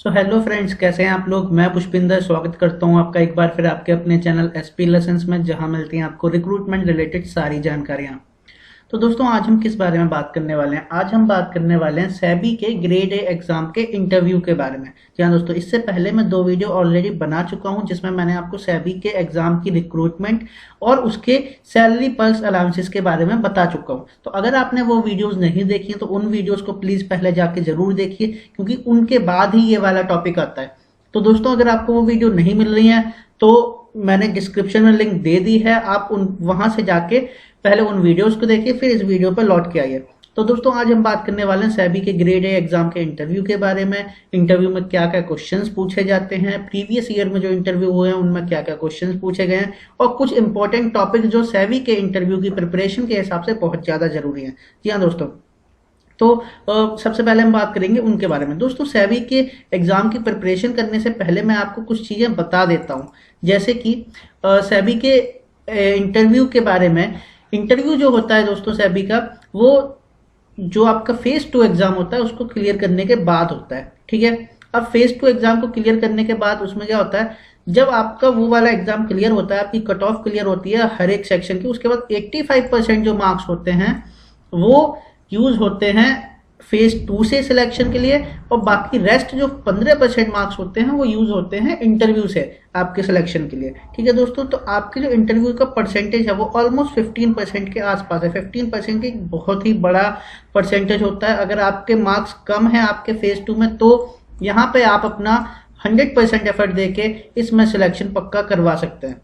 Hello friends, कैसे हैं आप लोग। मैं पुष्पिंदर स्वागत करता हूं आपका एक बार फिर आपके अपने चैनल एसपी लेसन्स में, जहां मिलती हैं आपको रिक्रूटमेंट रिलेटेड सारी जानकारियां। तो दोस्तों, आज हम किस बारे में बात करने वाले हैं। आज हम बात करने वाले हैं सेबी के ग्रेड ए एग्जाम के इंटरव्यू के बारे में। जी हाँ दोस्तों, इससे पहले मैं 2 वीडियो ऑलरेडी बना चुका हूं जिसमें मैंने आपको सेबी के एग्जाम की रिक्रूटमेंट और उसके सैलरी पर्क्स अलाउंसेस के बारे में बता चुका हूं। तो अगर आपने वो वीडियोस नहीं देखी तो उन वीडियोस को प्लीज पहले जाके जरूर देखिए, क्योंकि उनके बाद ही ये वाला टॉपिक आता है। तो दोस्तों, अगर आपको वो वीडियो नहीं मिल रही है तो मैंने डिस्क्रिप्शन में लिंक दे दी है, आप वहां से जाके पहले उन वीडियोस को देखिए, फिर इस वीडियो पर लौट के आइए। तो दोस्तों, आज हम बात करने वाले हैं सेबी के ग्रेड ए एग्जाम के इंटरव्यू के बारे में। इंटरव्यू में क्या क्या क्वेश्चंस पूछे जाते हैं, प्रीवियस ईयर में जो इंटरव्यू हुए हैं उनमें क्या क्या क्वेश्चंस पूछे गए हैं, और कुछ इंपॉर्टेंट टॉपिक जो सेबी के इंटरव्यू की प्रिपरेशन के हिसाब से बहुत ज्यादा जरूरी है। जी हाँ दोस्तों, तो सबसे पहले हम बात करेंगे उनके बारे में। दोस्तों, सेबी के एग्जाम की प्रिपरेशन करने से पहले मैं आपको कुछ चीजें बता देता हूं, जैसे कि सेबी के इंटरव्यू के बारे में। इंटरव्यू जो होता है दोस्तों सेबी का, वो जो आपका फेज 2 एग्जाम होता है उसको क्लियर करने के बाद होता है। ठीक है, अब फेज 2 एग्जाम को क्लियर करने के बाद उसमें क्या होता है, जब आपका वो वाला एग्जाम क्लियर होता है, आपकी कट ऑफ क्लियर होती है हर एक सेक्शन की, उसके बाद 85% जो मार्क्स होते हैं वो यूज होते हैं फेज 2 से सिलेक्शन के लिए, और बाकी रेस्ट जो 15% मार्क्स होते हैं वो यूज होते हैं इंटरव्यू से आपके सिलेक्शन के लिए। ठीक है दोस्तों, तो आपके जो इंटरव्यू का परसेंटेज है वो ऑलमोस्ट 15% के आसपास है। 15% एक बहुत ही बड़ा परसेंटेज होता है। अगर आपके मार्क्स कम है आपके फेज 2 में, तो यहाँ पे आप अपना 100% एफर्ट देके इसमें सिलेक्शन पक्का करवा सकते हैं।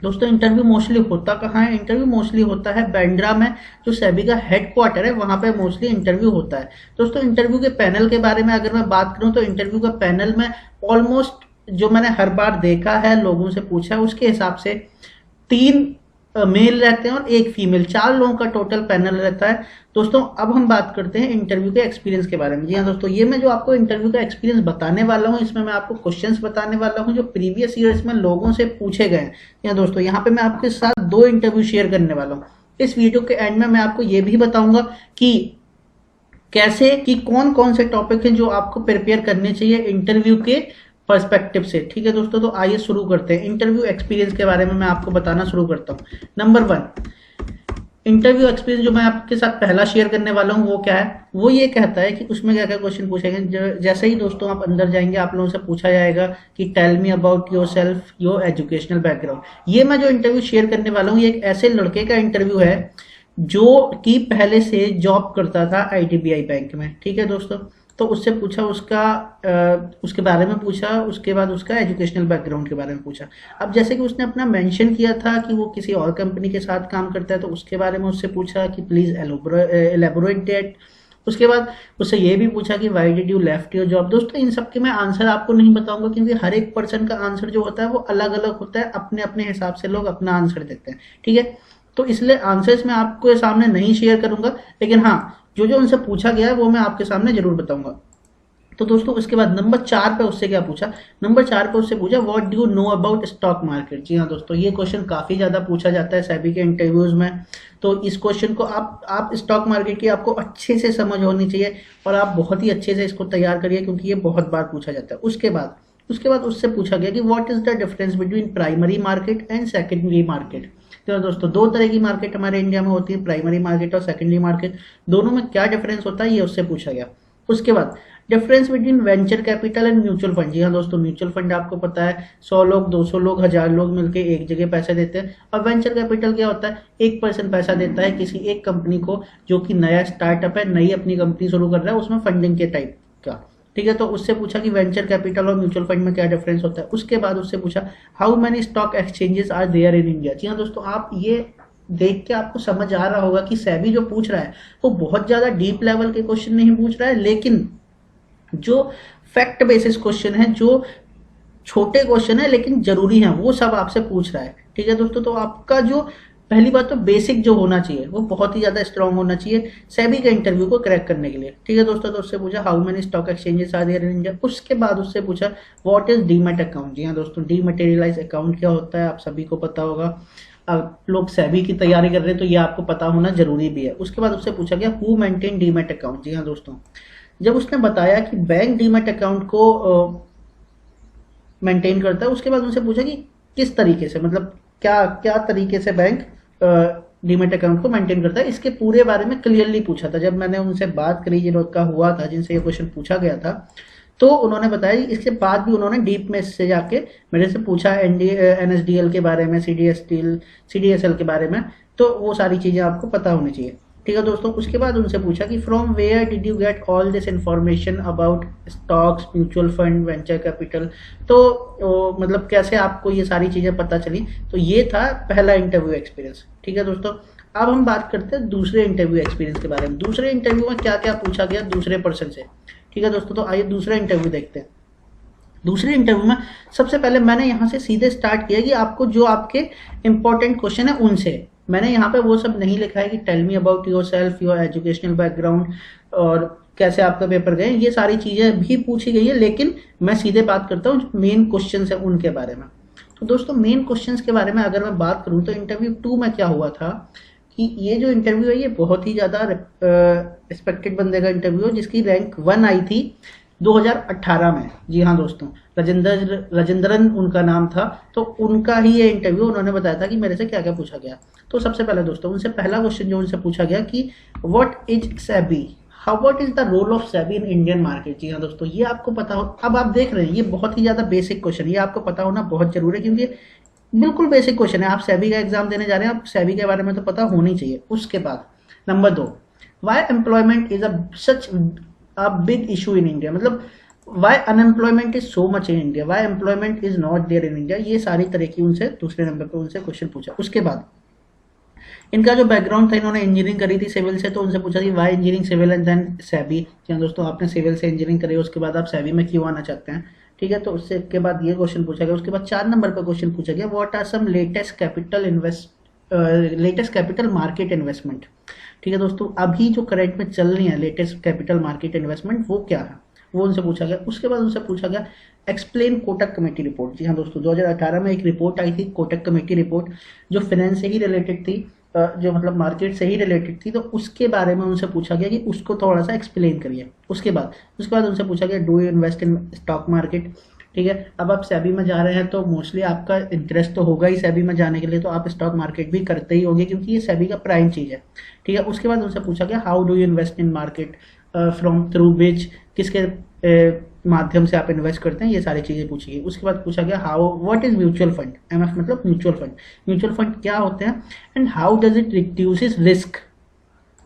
दोस्तों, इंटरव्यू मोस्टली होता कहाँ है। इंटरव्यू मोस्टली होता है बांद्रा में, जो सेबी का हेडक्वार्टर है, वहां पे मोस्टली इंटरव्यू होता है। दोस्तों, इंटरव्यू के पैनल के बारे में अगर मैं बात करूं तो इंटरव्यू का पैनल में ऑलमोस्ट जो मैंने हर बार देखा है, लोगों से पूछा है, उसके हिसाब से 3 मेल रहते हैं और 1 फीमेल, 4 लोगों का टोटल पैनल रहता है। दोस्तों, अब हम बात करते हैं इंटरव्यू के एक्सपीरियंस के बारे में। जी हाँ दोस्तों, ये मैं जो आपको इंटरव्यू का एक्सपीरियंस बताने वाला हूँ, इसमें मैं आपको क्वेश्चंस बताने वाला हूँ जो प्रीवियस ईयर्स में लोगों से पूछे गए हैं। जी हाँ दोस्तों, यहाँ पे मैं आपके साथ 2 इंटरव्यू शेयर करने वाला हूँ। इस वीडियो के एंड में मैं आपको ये भी बताऊंगा कि कैसे, कि कौन कौन से टॉपिक हैं जो आपको प्रिपेयर करने चाहिए इंटरव्यू के पर्सपेक्टिव से। ठीक है दोस्तों, तो आइए शुरू करते हैं। इंटरव्यू एक्सपीरियंस के बारे में मैं आपको बताना शुरू करता हूँ। नंबर 1, इंटरव्यू एक्सपीरियंस जो मैं आपके साथ पहला शेयर करने वाला हूँ वो क्या है, वो ये कहता है कि उसमें क्या क्या क्वेश्चन पूछे गए। जैसे ही दोस्तों आप अंदर जाएंगे, आप लोगों से पूछा जाएगा कि tell me about yourself, your educational background. ये मैं जो इंटरव्यू शेयर करने वाला हूँ, ये एक ऐसे लड़के का इंटरव्यू है जो कि पहले से जॉब करता था आईडीबीआई बैंक में। ठीक है दोस्तों, तो उससे पूछा उसके बारे में पूछा, उसके बाद उसका एजुकेशनल बैकग्राउंड के बारे में पूछा। अब जैसे कि उसने अपना मेंशन किया था कि वो किसी और कंपनी के साथ काम करता है, तो उसके बारे में उससे पूछा कि प्लीज एलेबोरेट दैट। उसके बाद उससे ये भी पूछा कि why did you left your job. दोस्तों, इन सब के मैं आंसर आपको नहीं बताऊंगा, क्योंकि हर एक पर्सन का आंसर जो होता है वो अलग अलग होता है, अपने अपने हिसाब से लोग अपना आंसर देते हैं। ठीक है, तो इसलिए आंसर्स मैं आपके सामने नहीं शेयर करूंगा, लेकिन हाँ, जो जो उनसे पूछा गया है वो मैं आपके सामने जरूर बताऊंगा। तो दोस्तों, उसके बाद नंबर 4 पे उससे क्या पूछा, नंबर 4 पे उससे पूछा what do you know about stock market. जी हाँ दोस्तों, ये क्वेश्चन काफी ज्यादा पूछा जाता है सेबी के इंटरव्यूज में। तो इस क्वेश्चन को आप स्टॉक मार्केट की आपको अच्छे से समझ होनी चाहिए, और आप बहुत ही अच्छे से इसको तैयार करिए, क्योंकि ये बहुत बार पूछा जाता है। उसके बाद उससे पूछा गया कि what is the difference between primary market and secondary market. तो दोस्तों, 2 तरह की मार्केट हमारे इंडिया में होती है, प्राइमरी मार्केट और सेकेंडरी मार्केट। दोनों में क्या डिफरेंस होता है ये उससे पूछा गया। उसके बाद difference between venture capital and mutual fund. जी हाँ दोस्तों, म्यूचुअल फंड आपको पता है 100 लोग, 200 लोग, 1000 लोग मिलकर एक जगह पैसे देते हैं। और वेंचर कैपिटल क्या होता है, एक पर्सन पैसा देता है किसी एक कंपनी को जो कि नया स्टार्टअप है, नई अपनी कंपनी शुरू कर रहा है, उसमें फंडिंग के टाइप का। ठीक है, तो उससे पूछा कि वेंचर कैपिटल और म्यूचुअल फंड में क्या डिफरेंस होता है। उसके बाद उससे पूछा how many stock exchanges are there in India. जी हाँ दोस्तों, आप ये देख के आपको समझ आ रहा होगा कि सेबी जो पूछ रहा है वो बहुत ज्यादा डीप लेवल के क्वेश्चन नहीं पूछ रहा है, लेकिन जो फैक्ट बेसिस क्वेश्चन है, जो छोटे क्वेश्चन है लेकिन जरूरी है, वो सब आपसे पूछ रहा है। ठीक है दोस्तों, तो आपका जो पहली बात तो बेसिक जो होना चाहिए वो बहुत ही ज्यादा स्ट्रांग होना चाहिए सेबी के इंटरव्यू को क्रैक करने के लिए। ठीक है दोस्तों, तो उससे पूछा how many stock exchanges are there in India. उसके बाद उससे पूछा व्हाट इज डीमैट अकाउंट। जी हाँ दोस्तों, डीमैटेरियलाइज अकाउंट क्या होता है आप सभी को पता होगा। आप लोग सेबी की तैयारी कर रहे हैं तो ये आपको पता होना जरूरी भी है। उसके बाद उससे पूछा गया हु मेंटेन डीमैट अकाउंट। जी हाँ दोस्तों, जब उसने बताया कि बैंक डीमैट अकाउंट को मेंटेन करता है, उसके बाद उनसे पूछा कि किस तरीके से, मतलब क्या क्या तरीके से बैंक डीमैट अकाउंट को मेंटेन करता है, इसके पूरे बारे में क्लियरली पूछा था। जब मैंने उनसे बात करी जिनका हुआ था, जिनसे ये क्वेश्चन पूछा गया था, तो उन्होंने बताया। इसके बाद भी उन्होंने डीप में से जाके मेरे से पूछा NSDL के बारे में, CDSL के बारे में, तो वो सारी चीज़ें आपको पता होनी चाहिए। ठीक है दोस्तों, उसके बाद उनसे पूछा कि from where did you get all this information about stocks, mutual fund, venture capital, तो मतलब कैसे आपको ये सारी चीज़ें पता चली। तो ये था पहला इंटरव्यू एक्सपीरियंस। ठीक है दोस्तों, अब हम बात करते हैं दूसरे इंटरव्यू एक्सपीरियंस के बारे में। दूसरे इंटरव्यू में क्या क्या पूछा गया दूसरे पर्सन से। ठीक है दोस्तों, तो आइए दूसरा इंटरव्यू देखते हैं। दूसरे इंटरव्यू में सबसे पहले मैंने यहाँ से सीधे स्टार्ट किया कि आपको जो आपके इंपॉर्टेंट क्वेश्चन है उनसे, मैंने यहाँ पे वो सब नहीं लिखा है कि tell me about yourself, your educational background और कैसे आपका पेपर गए, ये सारी चीज़ें भी पूछी गई है, लेकिन मैं सीधे बात करता हूँ मेन क्वेश्चन है उनके बारे में। तो दोस्तों मेन क्वेश्चन के बारे में अगर मैं बात करूँ तो इंटरव्यू 2 में क्या हुआ था कि ये जो इंटरव्यू है ये बहुत ही ज़्यादा रिस्पेक्टेड बंदे का इंटरव्यू है, जिसकी रैंक 1 आई थी 2018 में। जी हाँ दोस्तों, राजेंद्रन उनका नाम था। तो उनका ही ये इंटरव्यू, उन्होंने बताया था कि मेरे से क्या क्या पूछा गया। तो सबसे पहले दोस्तों उनसे पहला क्वेश्चन जो उनसे पूछा गया कि what is SEBI, what is the role of SEBI in Indian market. जी हाँ दोस्तों, ये आपको पता हो। अब आप देख रहे हैं ये बहुत ही ज़्यादा बेसिक क्वेश्चन, ये आपको पता होना बहुत जरूरी है, क्योंकि बिल्कुल बेसिक क्वेश्चन है। आप सेबी का एग्जाम देने जा रहे हैं, आप सेबी के बारे में तो पता होनी चाहिए। उसके बाद number 2, why employment is such a big issue in India, मतलब why unemployment is so much in India, why employment is not there in India. ये सारी तरह की उनसे दूसरे नंबर पर उनसे क्वेश्चन पूछा। उसके बाद इनका जो बैकग्राउंड था, इन्होंने इंजीनियरिंग करी थी सिविल से, तो उनसे पूछा कि why engineering civil and then SEBI. क्या दोस्तों, आपने सिविल से इंजीनियरिंग करी, उसके बाद आप सेबी में क्यों आना चाहते हैं। ठीक है, तो उससे के बाद ये क्वेश्चन पूछा गया। उसके बाद 4 नंबर पर क्वेश्चन पूछा गया, what are some latest capital market investment. ठीक है दोस्तों, अभी जो करंट में चल रही है लेटेस्ट कैपिटल मार्केट इन्वेस्टमेंट, वो क्या है, वो उनसे पूछा गया। उसके बाद उनसे पूछा गया एक्सप्लेन कोटक कमेटी रिपोर्ट। जी हाँ दोस्तों, 2018 में एक रिपोर्ट आई थी कोटक कमेटी रिपोर्ट, जो फाइनेंस से ही रिलेटेड थी, जो मतलब मार्केट से ही रिलेटेड थी। तो उसके बारे में उनसे पूछा गया कि उसको थोड़ा सा एक्सप्लेन करिए। उसके बाद उनसे पूछा गया do you invest in stock market. ठीक है, अब आप सेबी में जा रहे हैं तो मोस्टली आपका इंटरेस्ट तो होगा ही सेबी में जाने के लिए, तो आप स्टॉक मार्केट भी करते ही होंगे, क्योंकि ये सेबी का प्राइम चीज़ है। ठीक है, उसके बाद उनसे पूछा गया how do you invest in market, from through which, किसके माध्यम से आप इन्वेस्ट करते हैं, ये सारी चीज़ें पूछी गई। उसके बाद पूछा गया how what is mutual fund, MF मतलब म्यूचुअल फंड क्या होते हैं, and how does it reduces risk,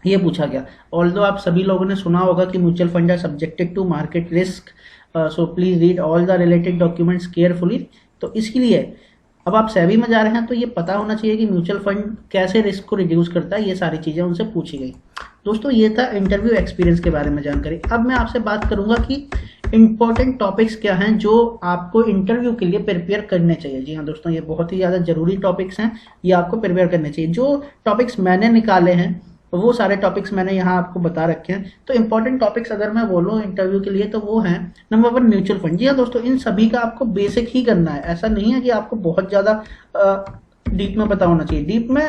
ये पूछा गया। ऑल्दो आप सभी लोगों ने सुना होगा कि mutual fund are subjected to market risk, so please read all the related documents carefully. तो इसके लिए अब आप सेबी में जा रहे हैं तो ये पता होना चाहिए कि म्यूचुअल फंड कैसे रिस्क को रिड्यूस करता है, ये सारी चीज़ें उनसे पूछी गई। दोस्तों ये था इंटरव्यू एक्सपीरियंस के बारे में जानकारी। अब मैं आपसे बात करूंगा कि इंपॉर्टेंट टॉपिक्स क्या हैं जो आपको इंटरव्यू के लिए प्रिपेयर करने चाहिए। जी हाँ दोस्तों, ये बहुत ही ज़्यादा जरूरी टॉपिक्स हैं, ये आपको प्रिपेयर करने चाहिए। जो टॉपिक्स मैंने निकाले हैं वो सारे टॉपिक्स मैंने यहाँ आपको बता रखे हैं। तो इंपॉर्टेंट टॉपिक्स अगर मैं बोलूँ इंटरव्यू के लिए तो वो हैं, नंबर 1 म्यूचुअल फंड। जी हाँ दोस्तों, इन सभी का आपको बेसिक ही करना है, ऐसा नहीं है कि आपको बहुत ज़्यादा डीप में पता होना चाहिए। डीप में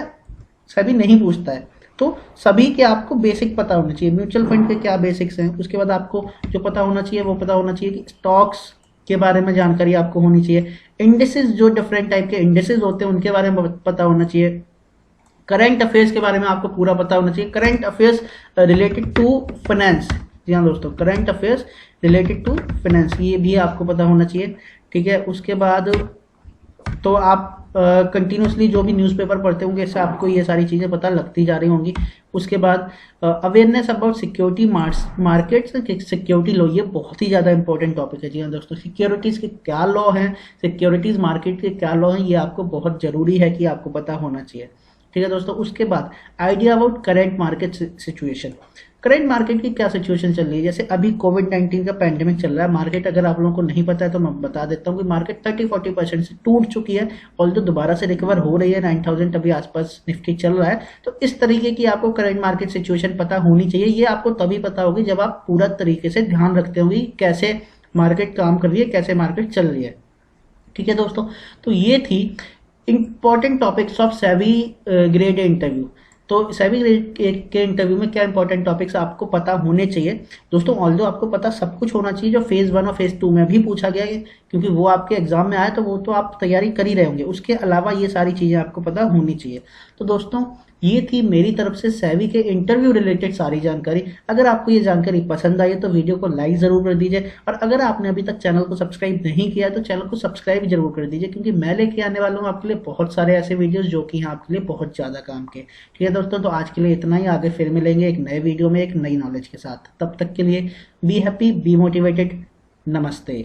सभी नहीं पूछता है, तो सभी के आपको बेसिक पता होना चाहिए। म्यूचुअल फंड के क्या बेसिक्स हैं, उसके बाद आपको जो पता होना चाहिए वो पता होना चाहिए कि स्टॉक्स के बारे में जानकारी आपको होनी चाहिए। इंडेसेस, जो डिफरेंट टाइप के इंडेसेस होते हैं उनके बारे में पता होना चाहिए। करंट अफेयर्स के बारे में आपको पूरा पता होना चाहिए। Current affairs related to finance, जी हाँ दोस्तों, current affairs related to finance, ये भी आपको पता होना चाहिए। ठीक है, उसके बाद तो आप कंटिन्यूसली जो भी न्यूज़पेपर पढ़ते होंगे इससे आपको ये सारी चीज़ें पता लगती जा रही होंगी। उसके बाद awareness about security markets, security law, ये बहुत ही ज़्यादा इंपॉर्टेंट टॉपिक है। जी हाँ दोस्तों, सिक्योरिटीज़ के क्या लॉ हैं, सिक्योरिटीज़ मार्केट के क्या लॉ हैं, ये आपको बहुत ज़रूरी है कि आपको पता होना चाहिए। ठीक है दोस्तों, उसके बाद idea about current market situation. Current market की क्या सिचुएशन चल रही है, जैसे अभी कोविड-19 का पैंडेमिक चल रहा है। मार्केट अगर आप लोगों को नहीं पता है तो मैं बता देता हूँ कि मार्केट 30-40% से टूट चुकी है, ऑल्दो दोबारा से रिकवर हो रही है। 9000 अभी आसपास निफ्टी चल रहा है। तो इस तरीके की आपको करंट मार्केट सिचुएशन पता होनी चाहिए। ये आपको तभी पता होगी जब आप पूरा तरीके से ध्यान रखते होंगे कैसे मार्केट काम कर रही है, कैसे मार्केट चल रही है। ठीक है दोस्तों, तो ये थी important topics of SEBI grade A interview. तो सेबी के इंटरव्यू में क्या इंपॉर्टेंट टॉपिक्स आपको पता होने चाहिए दोस्तों। ऑल्दो आपको पता सब कुछ होना चाहिए जो फेज 1 और फेज 2 में भी पूछा गया है, क्योंकि वो आपके एग्जाम में आए तो वो तो आप तैयारी कर ही रहे होंगे, उसके अलावा ये सारी चीजें आपको पता होनी चाहिए। तो दोस्तों ये थी मेरी तरफ से सेबी के इंटरव्यू रिलेटेड सारी जानकारी। अगर आपको ये जानकारी पसंद आई तो वीडियो को लाइक जरूर कर दीजिए, और अगर आपने अभी तक चैनल को सब्सक्राइब नहीं किया है तो चैनल को सब्सक्राइब जरूर कर दीजिए, क्योंकि मैं लेके आने वाला हूँ आपके लिए बहुत सारे ऐसे वीडियोस जो कि यहाँ आपके लिए बहुत ज्यादा काम के। ठीक है दोस्तों, तो आज के लिए इतना ही। आगे फिर मिलेंगे एक नए वीडियो में एक नई नॉलेज के साथ। तब तक के लिए बी हैप्पी, बी मोटिवेटेड। नमस्ते।